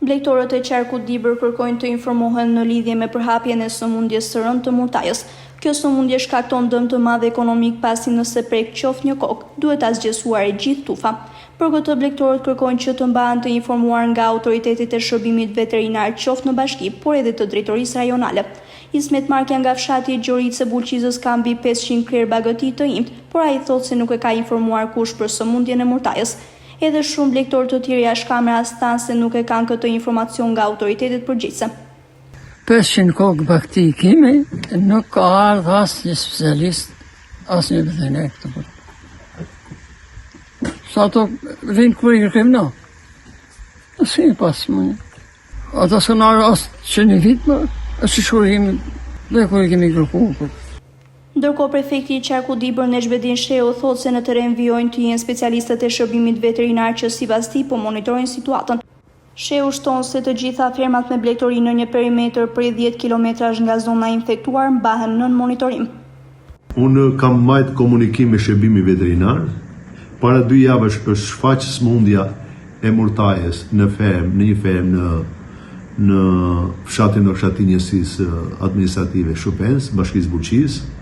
Blegtorët e qarkut Dibër kërkojnë të informohen në lidhje me përhapjen e sëmundjes së rënd të murtajës. Kjo sëmundje shkakton dëm të madh ekonomik pasi nëse prek qoftë një kokë, duhet azgjesuar e gjithë tufa. Për këtë blegtorët kërkojnë që të mbahen të informuar nga autoritetet e shërbimit veterinar qoftë në bashki, por edhe të drejtorisë rajonale. Ismet Markja nga fshati i Gjoricës së Bulqizës ka mbi 500 krerë bagëti të imt, por ai thotë se nuk e ka informuar kush për sëmundjen e murtajës. Edhe shumë blegtorë të tjerë jashtë kameras thanë se nuk e kanë këtë informacion nga autoritetet përgjithëse. 500 kokë bakti kemi, nuk ka ardhë asë një specialist, asë një veteriner këtë. Sa ato rinë kërë i kërkem na? Asë një pasë më një. Ata së në arë asë që një vitë më, asë që kemi, dhe kërë i kemi kërku. Ndërkohë prefekti i qarkut Dibër Nexhbedin Shehu thotë se në teren vijojnë të jenë specialistët e shërbimit veterinar që sipas tij po monitorojnë situatën. Shehu shton se të gjitha fermat me blegtori në një perimetër prej 10 kilometrash nga zona infektuar mbahen nën monitorim. Unë kam marrë komunikim me shërbimi veterinar. Para 2 javësh është shfaq smundja e murtajës në një fermë në fshatin e fshatinjësisë administrative Shupens, Bashkisë Bulqizë.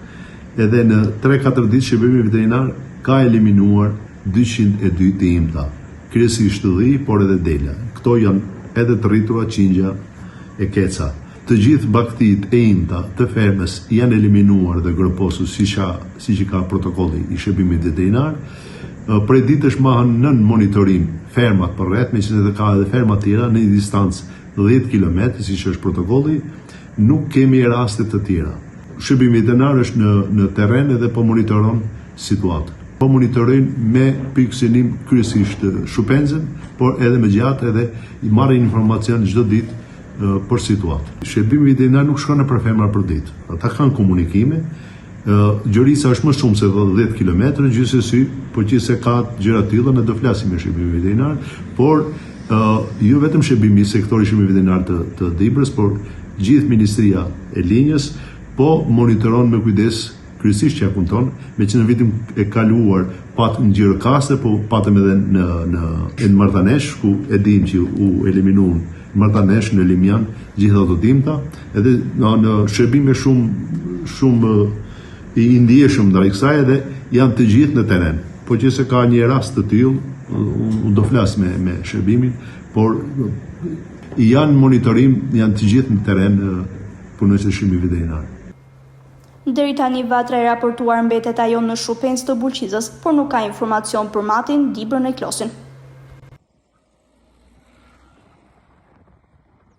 Edhe në 3-4 ditë shërbimi veterinar ka eliminuar 202 të imta, kryesisht të dhi, por edhe dela. Këto janë edhe të rritura, qingja e keca. Të gjithë baktit e imta të fermës janë eliminuar dhe groposur si që ka protokolli i shërbimit veterinar. Prej ditësh mahen nën monitorim fermat për rreth, meqenëse ka edhe ferma tjera në një distancë 10 km, si që është protokolli, nuk kemi raste të tjera. Shërbimi veterinar është në terren edhe po monitoron situatën. Po monitorojnë me pikësinim kryesisht Shupenzën, por edhe me gjatë edhe i marrin informacion çdo ditë për situatën. Shërbimi veterinar nuk shkon nëpër ferma për ditë. Ata kanë komunikime. Gjorica është më shumë se 10 km, gjithsesi, po që se ka gjëra të tilla ne do flasim me shërbimin veterinar, por jo vetëm shërbimi sektori shërbimit veterinar të Dibrës, por gjithë Ministria e Linjës po monitoron me kujdes kryesisht qarkun ton, me që në vitin e kaluar patëm në Gjirokastër, po patëm edhe në Martanesh, ku e dim që u eliminuan Martanesh në Limjan gjithë ato dimta, edhe në shërbime shumë i ndjeshëm ndaj kësaj edhe janë të gjithë në teren. Po që se ka një rast të tillë, unë do flas me shërbimin, por janë monitorim, janë të gjithë në teren punojësit e shërbimit veterinar. Deri tani vatra e raportuar mbetet ajo në Shupens të Bulqizës, por nuk ka informacion për matin, Dibrën e Klosin.